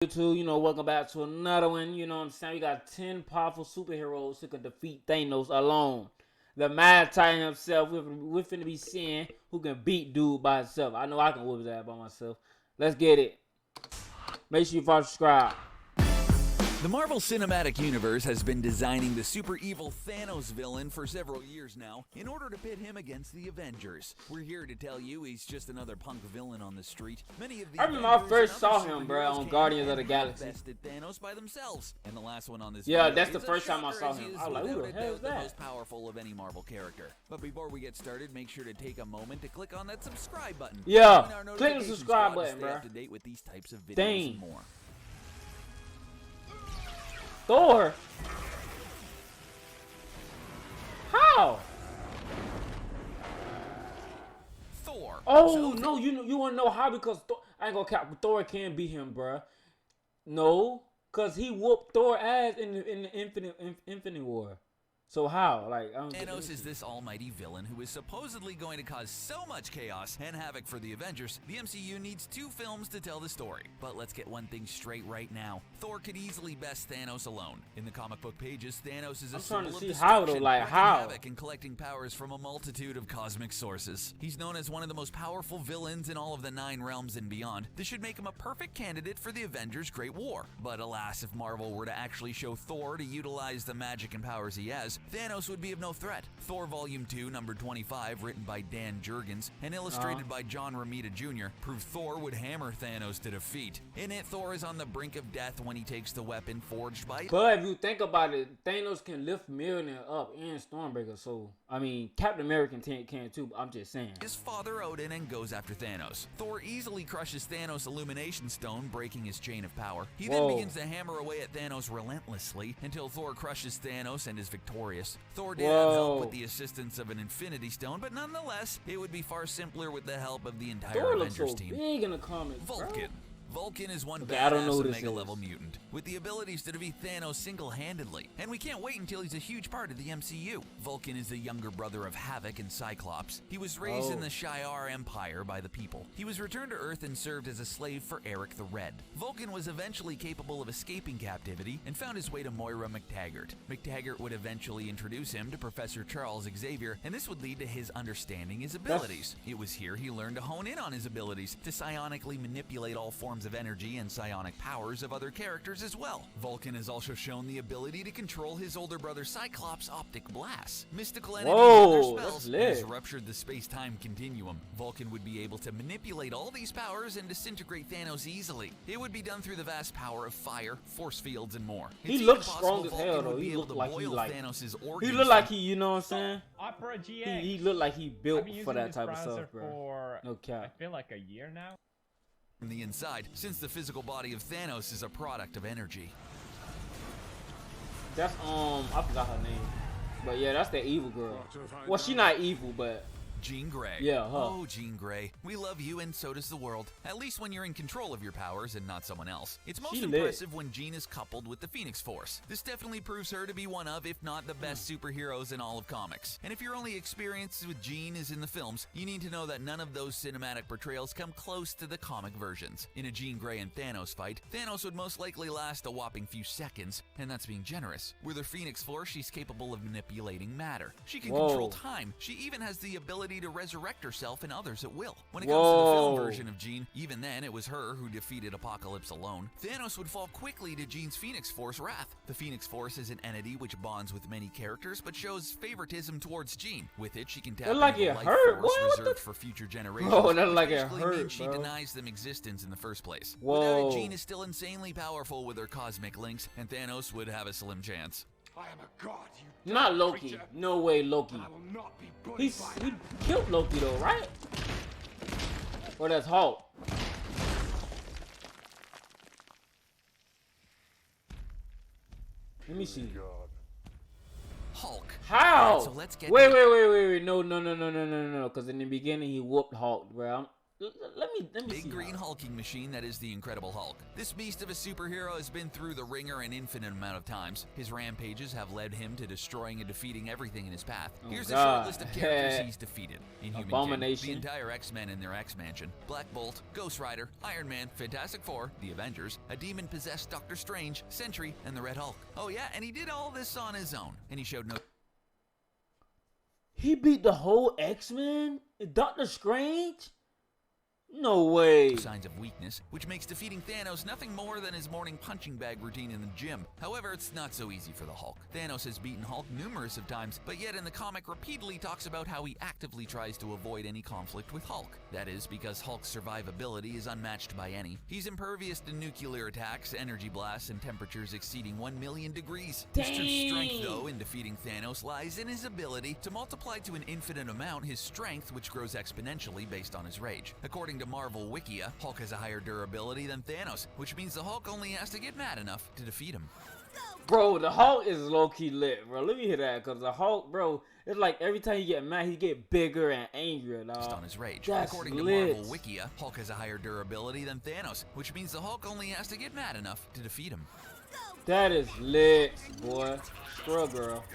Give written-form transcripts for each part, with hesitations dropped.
YouTube, welcome back to another one. You know what I'm saying? We got 10 powerful superheroes who can defeat Thanos alone. The Mad Titan himself, we're finna be seeing who can beat dude by himself. I know I can whoop his ass by myself. Let's get it. Make sure you follow, subscribe. The Marvel Cinematic Universe has been designing the super evil Thanos villain for several years now in order to pit him against the Avengers. We're here to tell you he's just another punk villain on the street. Many of the I remember I first saw him, bro, on Guardians of the Galaxy. Bested Thanos by themselves, and the last one on this yeah, video that's the first time I saw him. I was like, who the hell is the that? most powerful of any Marvel character. But before we get started, make sure to take a moment to click on that subscribe button. Yeah, click the subscribe button, bro. Up to date with these types of videos Dang. and more. Thor? How? Thor. Oh, no, you want to know how? Because I ain't gonna cap, Thor can't beat him, bruh. No, because he whooped Thor ass in the Infinite War. So how? Like, I don't Thanos is this almighty villain who is supposedly going to cause so much chaos and havoc for the Avengers, the MCU needs 2 films to tell the story. But let's get one thing straight right now. Thor could easily best Thanos alone. In the comic book pages, Thanos is a symbol of destruction, wreaking havoc and collecting powers from a multitude of cosmic sources. He's known as one of the most powerful villains in all of the 9 realms and beyond. This should make him a perfect candidate for the Avengers' Great War. But alas, if Marvel were to actually show Thor to utilize the magic and powers he has, Thanos would be of no threat. Thor Volume 2, number 25, written by Dan Jurgens and illustrated by John Romita Jr., proved Thor would hammer Thanos to defeat. In it, Thor is on the brink of death when he takes the weapon forged by... But if you think about it, Thanos can lift Mjolnir up and Stormbreaker, so, I mean, Captain America can too, but I'm just saying. His father Odin and goes after Thanos. Thor easily crushes Thanos' Illumination Stone, breaking his chain of power. He then begins to hammer away at Thanos relentlessly until Thor crushes Thanos and is victorious. Thor did have help with the assistance of an Infinity Stone, but nonetheless, it would be far simpler with the help of the entire Thor Avengers looks so team. big in the comics, Vulcan. bro. Vulcan is one Okay, I don't know who badass this Omega-level is. mutant, with the abilities to defeat Thanos single-handedly, and we can't wait until he's a huge part of the MCU. Vulcan is the younger brother of Havoc and Cyclops. He was raised in the Shi'ar Empire by the people. He was returned to Earth and served as a slave for Eric the Red. Vulcan was eventually capable of escaping captivity and found his way to Moira McTaggart. McTaggart would eventually introduce him to Professor Charles Xavier, and this would lead to his understanding his abilities. It was here he learned to hone in on his abilities to psionically manipulate all forms of energy and psionic powers of other characters as well. Vulcan has also shown the ability to control his older brother Cyclops' optic blasts, mystical entities and their spells, and has ruptured the space-time continuum. Vulcan would be able to manipulate all these powers and disintegrate Thanos easily. It would be done through the vast power of fire, force fields, and more. He looks strong as hell, though. He looked like he looked like he, you know what I'm saying? Opera GX. He looked like he built for that type of stuff, bro. No cap. I feel like a year now. From the inside, since the physical body of Thanos is a product of energy. That's I forgot her name, but yeah, that's the evil girl. Well, she not evil, but Jean Grey. Yeah, her. Oh, Jean Grey. We love you and so does the world. At least when you're in control of your powers and not someone else. It's most impressive when Jean is coupled with the Phoenix Force. This definitely proves her to be one of, if not the best superheroes in all of comics. And if your only experience with Jean is in the films, you need to know that none of those cinematic portrayals come close to the comic versions. In a Jean Grey and Thanos fight, Thanos would most likely last a whopping few seconds, and that's being generous. With her Phoenix Force, she's capable of manipulating matter. She can control time. She even has the ability to resurrect herself and others at will. When it comes to the film version of Jean, even then it was her who defeated Apocalypse alone. Thanos would fall quickly to Jean's Phoenix Force wrath. The Phoenix Force is an entity which bonds with many characters but shows favoritism towards Jean. With it, she can tap into the life force reserved for future generations. Oh, that like it hurt, she denies them existence in the first place. Whoa. Without it, Jean is still insanely powerful with her cosmic links, and Thanos would have a slim chance. I am a god, you not Loki. No way, Loki. I will not be bullied He killed Loki though, right? Or that's Hulk. Let me see. Hulk. How? Right, so let's get wait. No. Because in the beginning he whooped Hulk, bro. let me Big see. green hulking machine that is the Incredible Hulk. This beast of a superhero has been through the ringer an infinite amount of times. His rampages have led him to destroying and defeating everything in his path. Here's a short list of characters he's defeated. Inhuman Abomination. King, the entire X-Men in their X-Mansion, Black Bolt, Ghost Rider, Iron Man, Fantastic Four, the Avengers, a demon-possessed Doctor Strange, Sentry, and the Red Hulk. Oh yeah, and he did all this on his own, and he showed no... He beat the whole X-Men? Doctor Strange? No way. signs of weakness, which makes defeating Thanos nothing more than his morning punching bag routine in the gym. However, it's not so easy for the Hulk. Thanos has beaten Hulk numerous of times, but yet in the comic repeatedly talks about how he actively tries to avoid any conflict with Hulk. That is because Hulk's survivability is unmatched by any. He's impervious to nuclear attacks, energy blasts, and temperatures exceeding 1 million degrees. His true strength, though, in defeating Thanos lies in his ability to multiply to an infinite amount his strength, which grows exponentially based on his rage. According to Marvel Wikia, Hulk has a higher durability than Thanos, which means the Hulk only has to get mad enough to defeat him. Bro, the Hulk is low-key lit, bro. Let me hear that, because the Hulk, bro, it's like every time he get mad, he get bigger and angrier, dog. Based on his rage. That's According lit. to Marvel Wikia, Hulk has a higher durability than Thanos, which means the Hulk only has to get mad enough to defeat him. That is lit, boy. Squirrel Girl.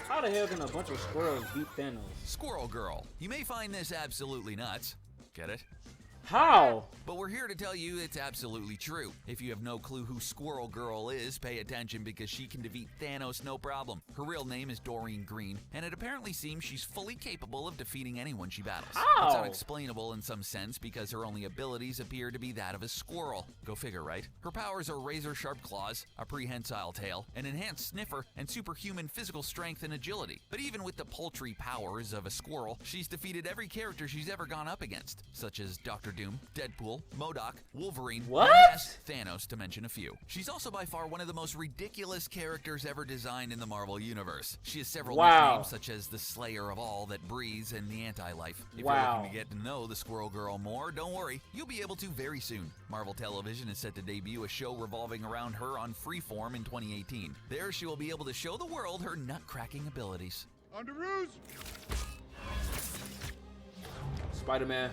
How the hell can a bunch of squirrels beat Thanos? Squirrel Girl. You may find this absolutely nuts. Get it? How? But we're here to tell you it's absolutely true. If you have no clue who Squirrel Girl is, pay attention because she can defeat Thanos no problem. Her real name is Doreen Green, and it apparently seems she's fully capable of defeating anyone she battles. How? It's unexplainable in some sense because her only abilities appear to be that of a squirrel. Go figure, right? Her powers are razor-sharp claws, a prehensile tail, an enhanced sniffer, and superhuman physical strength and agility. But even with the paltry powers of a squirrel, she's defeated every character she's ever gone up against, such as Dr. Doom, Deadpool, MODOK, Wolverine, What? and yes, Thanos, to mention a few. She's also by far one of the most ridiculous characters ever designed in the Marvel Universe. She has several nicknames, such as the Slayer of All that breathes and the Anti-Life. If you're looking to get to know the Squirrel Girl more, don't worry, you'll be able to very soon. Marvel Television is set to debut a show revolving around her on Freeform in 2018. There, she will be able to show the world her nut-cracking abilities. Underoos! Spider-Man.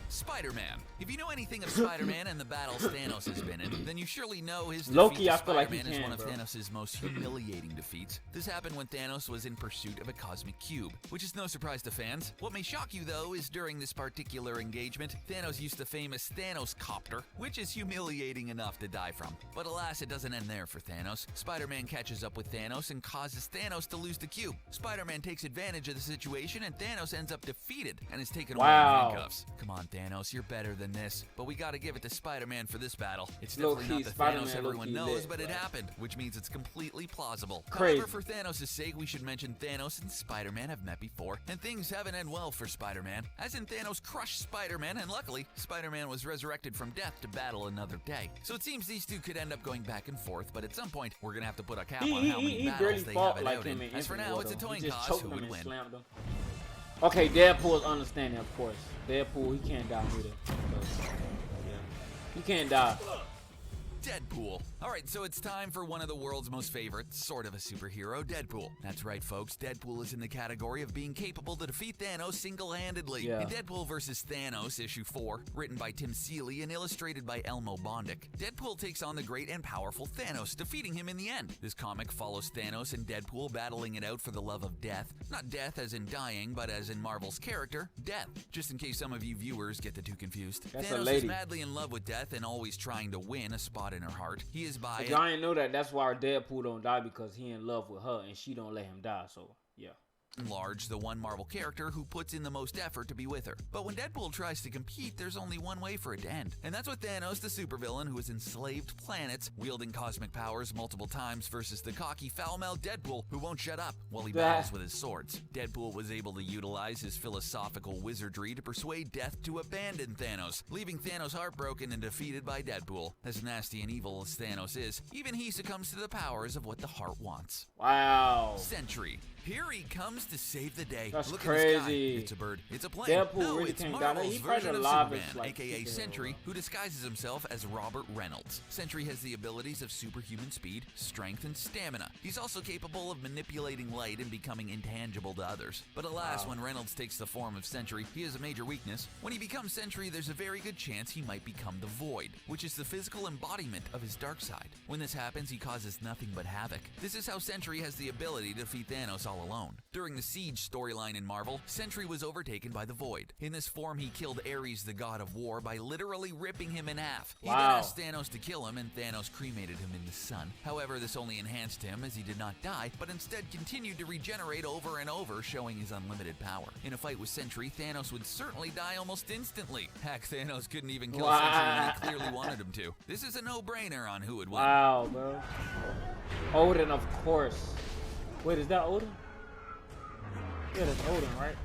Spider-Man. If you know anything of Spider-Man and the battles Thanos has been in, then you surely know his Loki, defeat of I feel like he Spider-Man is can, one of bro. Thanos' most humiliating defeats. This happened when Thanos was in pursuit of a cosmic cube, which is no surprise to fans. What may shock you, though, is during this particular engagement, Thanos used the famous Thanos copter, which is humiliating enough to die from. But alas, it doesn't end there for Thanos. Spider-Man catches up with Thanos and causes Thanos to lose the cube. Spider-Man takes advantage of the situation, and Thanos ends up defeated and is taken away in handcuffs. Come on, Thanos, you're better than this. But we gotta give it to Spider-Man for this battle. It's definitely not the Spider-Man Thanos everyone low-key knows, lit, but it bro. happened, which means it's completely plausible. Crazy. However, for Thanos' sake, we should mention Thanos and Spider-Man have met before, and things haven't ended well for Spider-Man. As in, Thanos crushed Spider-Man, and luckily, Spider-Man was resurrected from death to battle another day. So it seems these two could end up going back and forth, but at some point, we're gonna have to put a cap on how many He barely battles they fought have it like out him in. in As for Infinite now, War, it's a though. coin He just toss choked who him would and win. slammed him. Okay, Deadpool's understanding, of course. Deadpool, he can't die either. So, yeah. He can't die. Deadpool. Alright, so it's time for one of the world's most favorite, sort of a superhero, Deadpool. That's right, folks, Deadpool is in the category of being capable to defeat Thanos single-handedly. Yeah. In Deadpool vs. Thanos, issue 4, written by Tim Seeley and illustrated by Elmo Bondic, Deadpool takes on the great and powerful Thanos, defeating him in the end. This comic follows Thanos and Deadpool battling it out for the love of death. Not death as in dying, but as in Marvel's character, Death. Just in case some of you viewers get the two confused. That's a Thanos is lady. madly in love with Death and always trying to win a spot in her heart. He is by If y'all ain't know that, that's why our Deadpool don't die, because he in love with her and she don't let him die. So yeah. large, the one Marvel character who puts in the most effort to be with her. But when Deadpool tries to compete, there's only one way for it to end. And that's with Thanos, the supervillain who has enslaved planets, wielding cosmic powers multiple times versus the cocky, foul-mouthed Deadpool who won't shut up while he battles with his swords. Deadpool was able to utilize his philosophical wizardry to persuade Death to abandon Thanos, leaving Thanos heartbroken and defeated by Deadpool. As nasty and evil as Thanos is, even he succumbs to the powers of what the heart wants. Wow. Sentry. Here he comes to save the day. That's Look crazy. at this guy. It's a bird. It's a plane. Deadpool No, really it's came down. Marvel's He probably version of alive Superman, as, like, aka superhero. Sentry, who disguises himself as Robert Reynolds. Sentry has the abilities of superhuman speed, strength, and stamina. He's also capable of manipulating light and becoming intangible to others. But alas, when Reynolds takes the form of Sentry, he has a major weakness. When he becomes Sentry, there's a very good chance he might become the Void, which is the physical embodiment of his dark side. When this happens, he causes nothing but havoc. This is how Sentry has the ability to defeat Thanos all alone. During the Siege storyline in Marvel, Sentry was overtaken by the Void. In this form, he killed Ares, the god of war, by literally ripping him in half. He then asked Thanos to kill him, and Thanos cremated him in the sun. However, this only enhanced him as he did not die, but instead continued to regenerate over and over, showing his unlimited power. In a fight with Sentry, Thanos would certainly die almost instantly. Heck, Thanos couldn't even kill Sentry when he clearly wanted him to. This is a no-brainer on who would win. Wow, bro. Odin, of course. Wait, is that Odin? Yeah, that's Odin, right?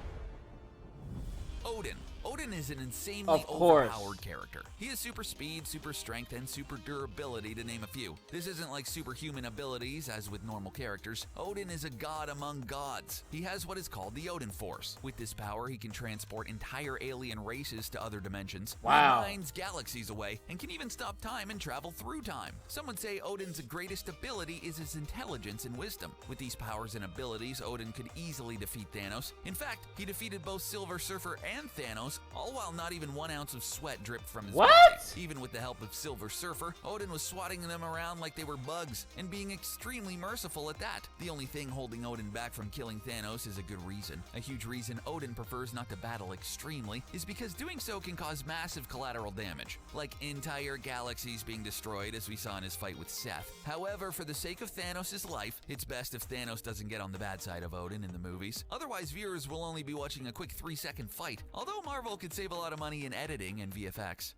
Odin. Odin is an insanely course. overpowered character. He has super speed, super strength, and super durability, to name a few. This isn't like superhuman abilities as with normal characters. Odin is a god among gods. He has what is called the Odin Force. With this power, he can transport entire alien races to other dimensions, minds galaxies away, and can even stop time and travel through time. Some would say Odin's greatest ability is his intelligence and wisdom. With these powers and abilities, Odin could easily defeat Thanos. In fact, he defeated both Silver Surfer and Thanos, all while not even 1 ounce of sweat dripped from his body. Even with the help of Silver Surfer, Odin was swatting them around like they were bugs, and being extremely merciful at that. The only thing holding Odin back from killing Thanos is a good reason. A huge reason Odin prefers not to battle extremely is because doing so can cause massive collateral damage, like entire galaxies being destroyed as we saw in his fight with Seth. However, for the sake of Thanos' life, it's best if Thanos doesn't get on the bad side of Odin in the movies. Otherwise, viewers will only be watching a quick 3-second fight, although Marvel could save a lot of money in editing and VFX.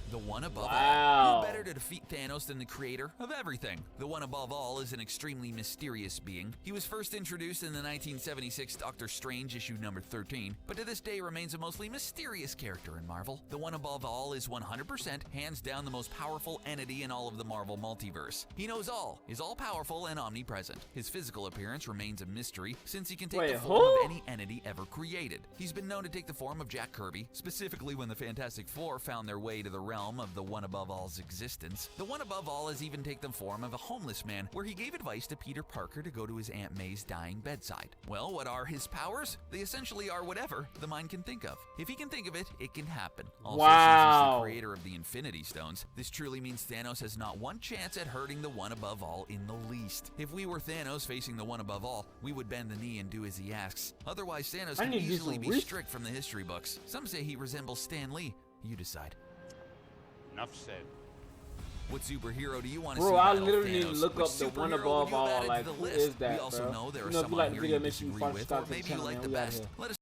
The One Above All. Who better to defeat Thanos than the creator of everything? The One Above All is an extremely mysterious being. He was first introduced in the 1976 Doctor Strange issue number 13, but to this day remains a mostly mysterious character in Marvel. The One Above All is 100% hands down the most powerful entity in all of the Marvel multiverse. He knows all, is all-powerful and omnipresent. His physical appearance remains a mystery since he can take the form of any entity ever created. He's been known to take the form of Jack Kirby, specifically when the Fantastic Four found their way to the realm of the One Above All's existence. The One Above All has even taken the form of a homeless man, where he gave advice to Peter Parker to go to his Aunt May's dying bedside. Well, what are his powers? They essentially are whatever the mind can think of. If he can think of it, it can happen. Also, since he's the creator of the Infinity Stones, this truly means Thanos has not one chance at hurting the One Above All in the least. If we were Thanos facing the One Above All, we would bend the knee and do as he asks. Otherwise, Thanos can easily be strict from the history books. Some say he resembles Stan Lee. You decide. Enough said. What superhero do you want to see? Bro, I literally Thanos? need to look up the One Above All. Like, who is that, we also bro? know there are You know, if some you like on the here video, you make sure you disagree follow with, subscribe or to the maybe you channel, like man. the We out best. here. Let us